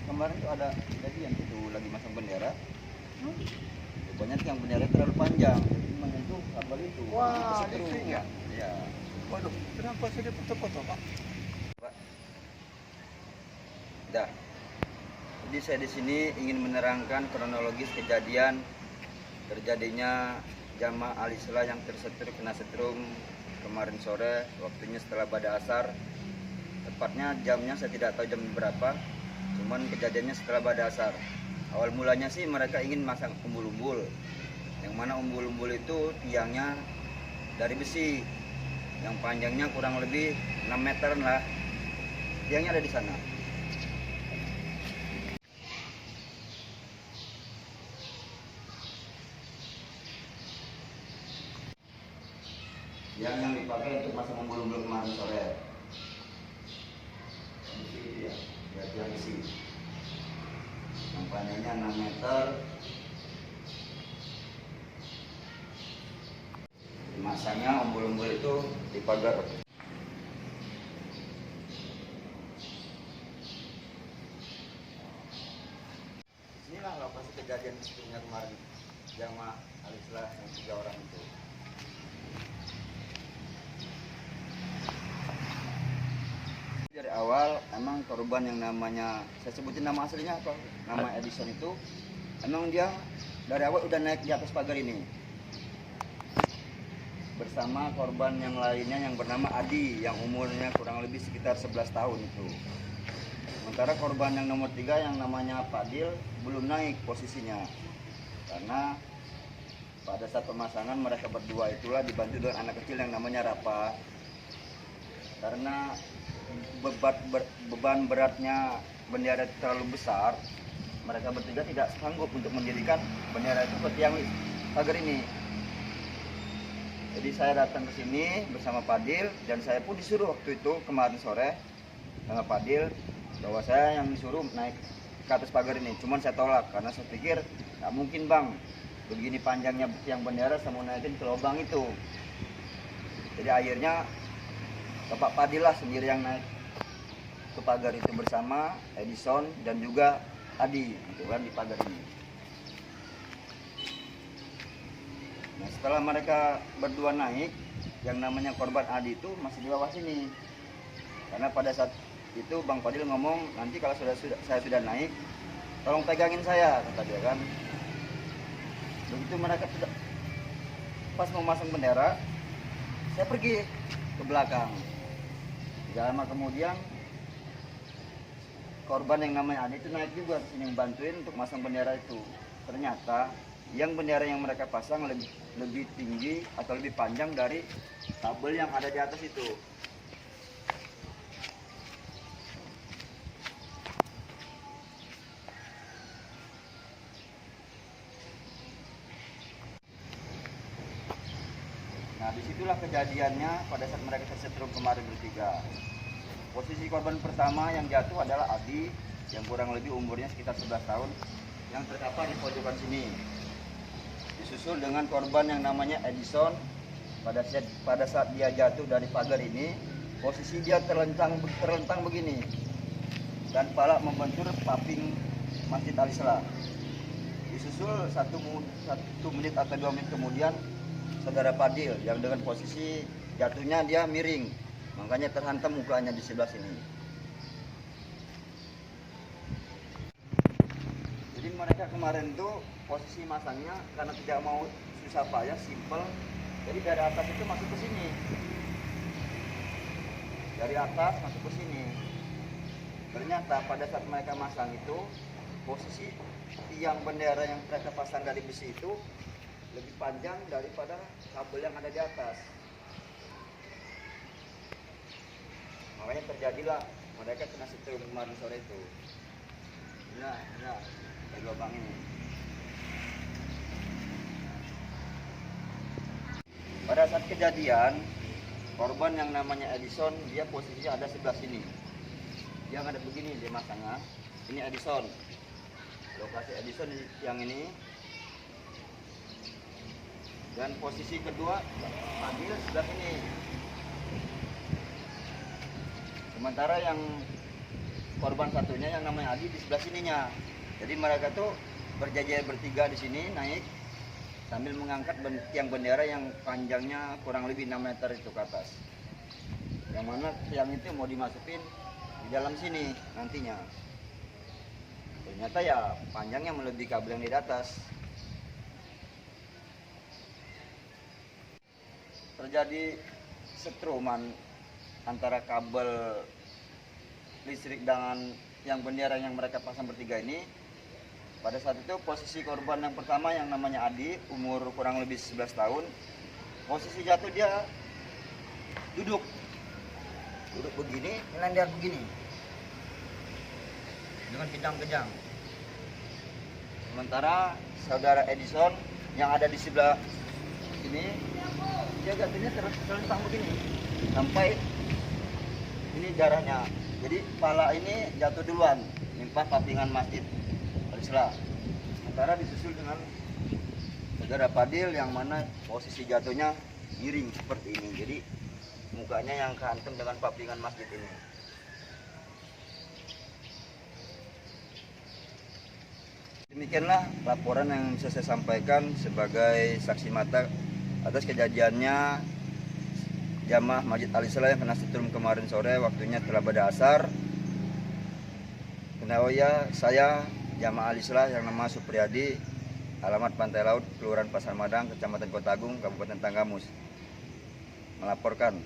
kemarin tuh ada kejadian itu lagi masang bendera. Rupanya tiang bendera terlalu panjang, jadi menyentuh kabel itu. Wah, Kesetrum. listrik ya? Iya. Waduh, kenapa sudah foto-foto, Pak? Pak. Dah. Jadi saya di sini ingin menerangkan kronologis kejadian terjadinya jamaah Al-Islah yang kena setrum kemarin sore, waktunya setelah pada asar. Tepatnya jamnya saya tidak tahu jam berapa, cuman kejadiannya setelah pada asar. Awal mulanya sih mereka ingin masang umbul-umbul, yang mana umbul-umbul itu tiangnya dari besi, yang panjangnya kurang lebih 6 meteran lah. Tiangnya ada di sana. Yang dipakai untuk masang umbul-umbul kemarin sore. Besi itu ya, tiang besi. Yang panjangnya 6 meter. Masanya umbul-umbul itu di pagar. Inilah lokasi kejadian sebelumnya kemarin jamaah Al-Islah yang 3 orang itu. Dari awal emang korban yang namanya, saya sebutin nama aslinya apa? Nama Edison itu emang dia dari awal udah naik di atas pagar ini bersama korban yang lainnya yang bernama Adi yang umurnya kurang lebih sekitar 11 tahun itu. Sementara korban yang nomor 3 yang namanya Fadil belum naik posisinya karena pada saat pemasangan mereka berdua itulah dibantu dengan anak kecil yang namanya Rafa. Karena beban beratnya bendera itu terlalu besar, mereka bertiga tidak sanggup untuk mendirikan bendera itu ke tiang pagar ini. Jadi saya datang ke sini bersama Fadil dan saya pun disuruh waktu itu kemarin sore sama Fadil bahwa saya yang disuruh naik ke atas pagar ini. Cuman saya tolak karena saya pikir nggak mungkin bang, begini panjangnya tiang bendera saya mau naikin ke lubang itu. Jadi akhirnya Bapak Fadil lah sendiri yang naik ke pagar itu bersama Edison dan juga Adi gitu kan di pagar ini. Nah, setelah mereka berdua naik, yang namanya korban Adi itu masih di bawah sini. Karena pada saat itu Bang Fadil ngomong, nanti kalau saya sudah naik, tolong pegangin saya, kata dia kan. Begitu mereka pas mau masang bendera, saya pergi ke belakang. Gak lama kemudian korban yang namanya Adi itu naik juga sini bantuin untuk masang bendera itu. Ternyata yang bendera yang mereka pasang lebih tinggi atau lebih panjang dari kabel yang ada di atas itu. Nah, disitulah kejadiannya pada saat mereka tersetrum kemarin bertiga. Posisi korban pertama yang jatuh adalah Adi yang kurang lebih umurnya sekitar 11 tahun yang terkapar di pojokan sini. Disusul dengan korban yang namanya Edison. Pada saat dia jatuh dari pagar ini, posisi dia terlentang begini dan kepala membentur paping Masjid Al-Islah. Disusul 1 menit atau 2 menit kemudian saudara Fadil yang dengan posisi jatuhnya dia miring, makanya terhantam mukanya di sebelah sini. Jadi mereka kemarin tuh posisi masangnya karena tidak mau susah payah, simple. Jadi dari atas itu masuk ke sini, dari atas masuk ke sini. Ternyata pada saat mereka masang itu posisi tiang bendera yang mereka pasang dari besi itu lebih panjang daripada kabel yang ada di atas. Makanya terjadilah mereka kena setrum kemarin sore itu. Nah, dari lubang ini. Pada saat kejadian, korban yang namanya Edison, dia posisinya ada sebelah sini. Dia ada begini dia masangnya. Ini Edison. Lokasi Edison yang ini. Dan posisi kedua Fadil sebelah sini. Sementara yang korban satunya yang namanya Adi di sebelah sininya. Jadi mereka tuh berjajar bertiga di sini naik sambil mengangkat tiang bendera yang panjangnya kurang lebih 6 meter itu ke atas. Yang mana tiang itu mau dimasukin di dalam sini nantinya. Ternyata ya panjangnya melebihi kabel yang di atas. Terjadi setruman antara kabel listrik dengan yang bendera yang mereka pasang bertiga ini. Pada saat itu posisi korban yang pertama yang namanya Adi, umur kurang lebih 11 tahun. Posisi jatuh dia duduk begini, nyelender begini dengan kejang-kejang. Sementara saudara Edison yang ada di sebelah ini, dia jatuhnya terlentang begini sampai ini darahnya. Jadi kepala ini jatuh duluan, nimpa papingan masjid Al-Islah. Sementara disusul dengan saudara Fadil yang mana posisi jatuhnya miring seperti ini. Jadi mukanya yang kehantam dengan papingan masjid ini. Demikianlah laporan yang bisa saya sampaikan sebagai saksi mata atas kejadiannya jamaah Masjid Al-Islah yang kena setrum kemarin sore, waktunya telah pada asar. Kenaoya saya jamaah Al-Islah yang nama Supriyadi, alamat Pantai Laut, Kelurahan Pasar Madang, Kecamatan Kota Agung, Kabupaten Tanggamus, melaporkan.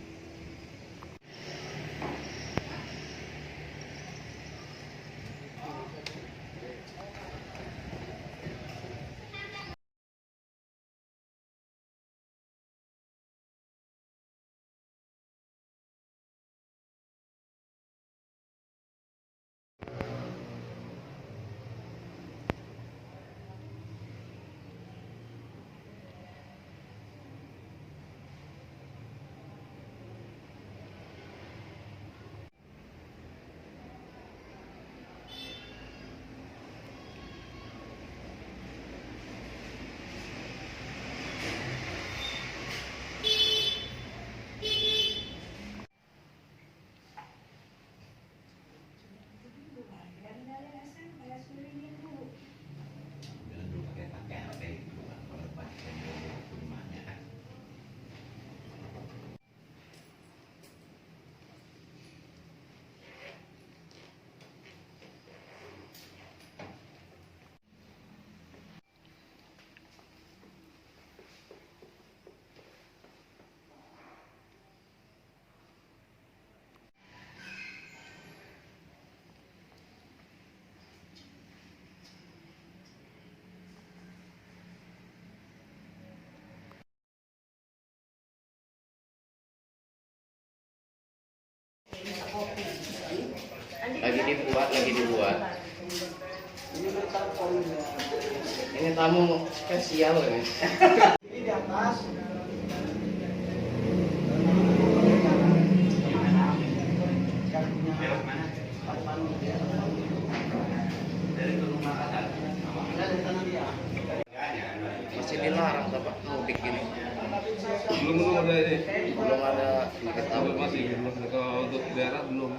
Lagi dibuat. Ini tamu spesial ini. Ini di atas. Masih dilarang Bapak mudik ini. Belum ada ini. Belum ada diketahui. Masih belum kalau untuk daerah belum.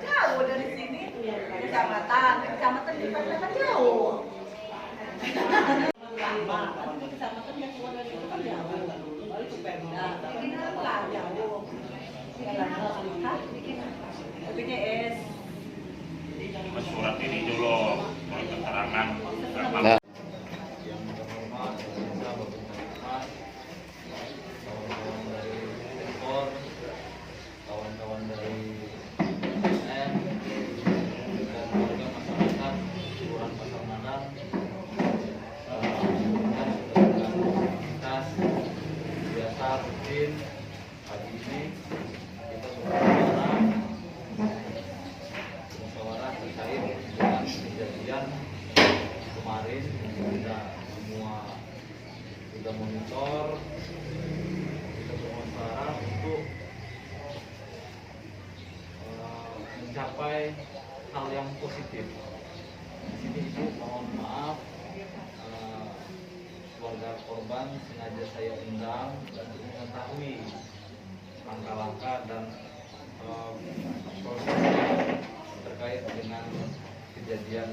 Jauh dari sini, kecamatan di Pantai jauh. Kecamatan yang keluar dari itu kan jauh. Itu Pemda. Bikin apa? Jauh. Bikinnya es. Surat ini dulu, surat keterangan. Nah. Kawan-kawan dari PSN dan warga masyarakat Kelurahan Pasar Madang biasa rutin pagi ini kita musyawarah kemarin kita semua sudah monitor, kita bermusyawarah untuk mencapai hal yang positif. Di sini Ibu mohon maaf, keluarga korban sengaja saya undang untuk mengetahui langkah-langkah dan proses terkait dengan kejadian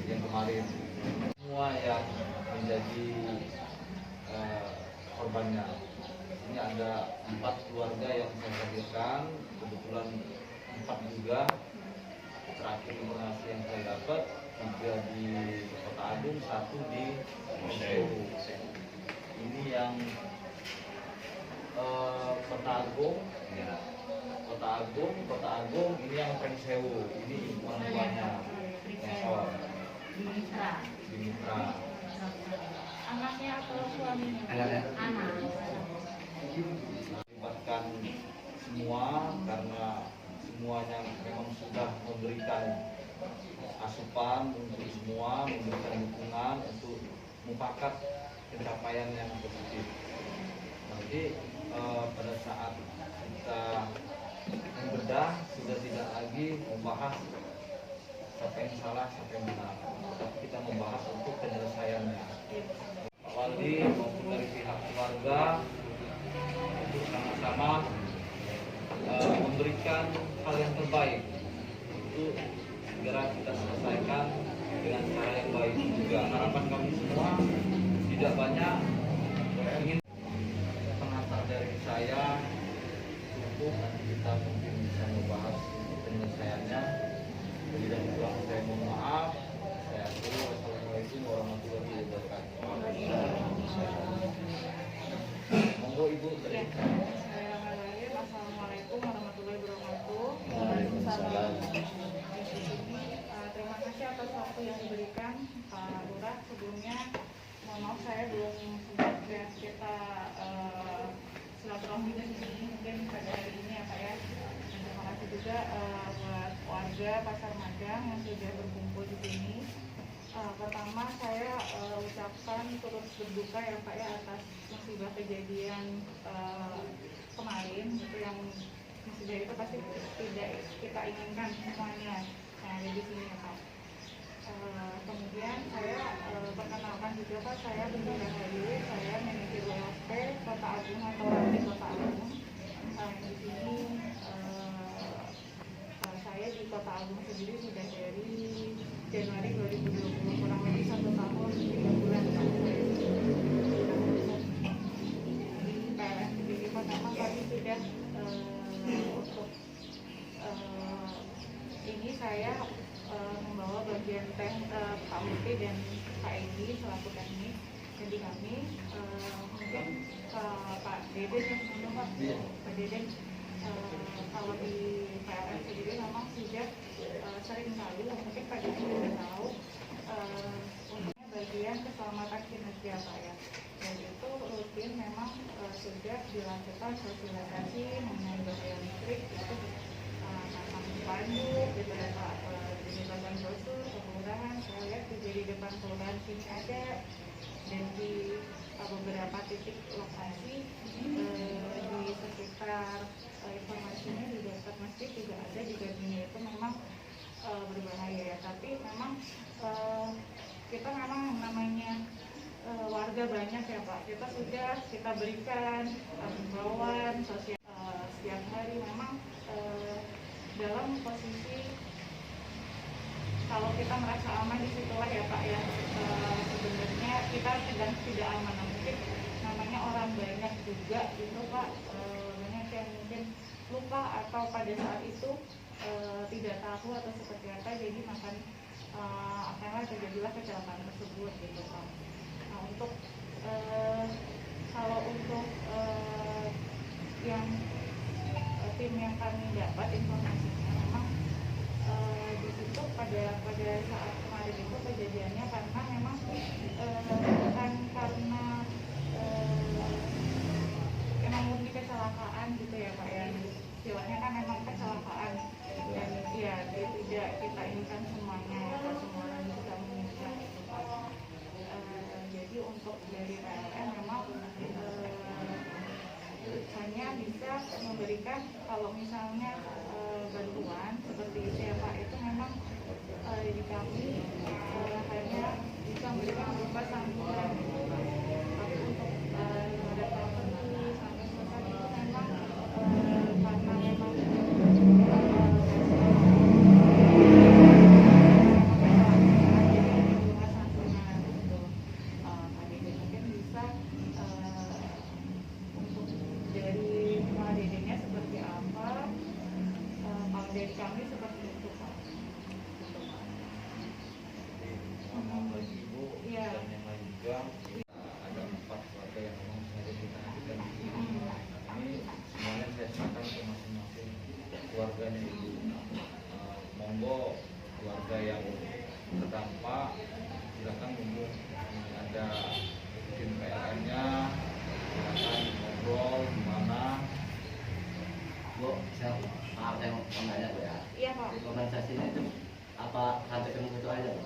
yang kemarin. Semua yang menjadi korbannya, ini ada 4 keluarga yang saya hadirkan, kebetulan 4 juga. Terakhir informasi yang saya dapat 3 di Kota Agung, 1 di Poso. Ini yang Kota Agung ini yang Pengsewu, ini orang tuanya Mesor di Mitra. Anaknya atau suaminya? Anak. Melibatkan semua karena semuanya memang sudah memberikan asupan untuk semua, memberikan dukungan untuk mufakat pencapaian yang positif. Nanti pada saat kita membedah sudah tidak lagi membahas siapa yang salah, siapa yang benar, tapi kita membahas untuk penyelesaiannya. Pak Wali maupun dari pihak keluarga untuk sama-sama memberikan hal yang terbaik untuk segera kita selesaikan dengan cara yang baik juga. Harapan kami semua tidak banyak, ingin pengantar dari saya cukup, nanti kita mungkin bisa membahas penyelesaiannya. Jadi dan kurang saya mohon maaf. Saya akhiri, wassalamualaikum warahmatullahi wabarakatuh. Monggo Ibu. Assalamualaikum warahmatullahi wabarakatuh. Waalaikumsalam. Terima kasih atas waktu yang diberikan Pak Lurah. Sebelumnya mohon maaf saya belum sempat kita silaturahmi di sini mungkin pada hari ini ya Pak ya. Dan terima kasih juga buat warga Pasar Madang yang sudah berkumpul di sini. Pertama saya ucapkan turut berduka ya Pak ya atas musibah kejadian kemarin itu yang musibah itu pasti tidak kita inginkan semuanya yang ada di sini ya Pak. Kemudian saya perkenalkan juga Pak, saya Bunda Rahayu, saya manajer WSP Kota Agung atau Ranti Kota Agung. Di sini saya di Kota Agung sendiri sudah dari Januari 2020, kurang lebih 1 tahun 3 bulan Pak. Di PLN sendiri pertama kami sudah untuk ini saya membawa bagian Pak Mufti dan Pak Edi selaku teknik. Jadi kami mungkin Pak Deden yang sebelum Pak Deden kalau di PLN sendiri memang sudah sering kali mungkin Pak Deden sudah tahu untuk bagian keselamatan kinerja Pak ya. Dan itu rutin memang sudah dilakukan sosialisasi mengenai bahaya listrik itu pasang spanduk di beberapa jembatan brosur kelurahan. Saya lihat di depan kelurahan sini ada, dan di beberapa titik lokasi di sekitar informasinya di dekat masjid juga ada, juga ini itu memang berbahaya ya. Tapi memang kita memang namanya warga banyak ya Pak, kita berikan himbauan sosial setiap hari. Memang dalam posisi kalau kita merasa aman disitulah ya Pak ya, sebenarnya kita sedang tidak aman. Mungkin namanya orang banyak juga gitu Pak, banyak yang mungkin lupa atau pada saat itu tidak tahu atau seperti apa, jadi makan akhirnya terjadilah kecelakaan tersebut gitu Pak. Nah untuk kalau untuk yang tim yang kami dapat informasinya memang di situ pada saat kemarin itu kejadiannya karena memang bukan karena memang murni kecelakaan gitu ya Pak ya, istilahnya kan memang kecelakaan dan ya tidak kita inginkan semuanya ya Pak, semua orang bisa menginginkan itu Pak. menyampaikan kalau misalnya bantuan seperti itu ya Pak, itu memang di kami hanya bisa memberikan berupa santunan. Tapi untuk ada properti sampai selesai itu memang karena memang mungkin bisa untuk dari rumah dedenya seperti apa, kalau dari kami seperti itu Pak. Selamat pagi Ibu Iya. dan yang lain juga. Ada 4 keluarga yang memang sengaja kita hadirkan di sini. Ini semuanya saya serahkan ke masing-masing keluarganya Ibu. Monggo keluarga yang terdampak silakan mumpung ini ada tim PLN-nya, silakan ngobrol gimana. Bu, saya maaf saya mau nanya Bu ya. Iya Pak. Kompensasinya itu apa sampai ketemu itu aja Bu?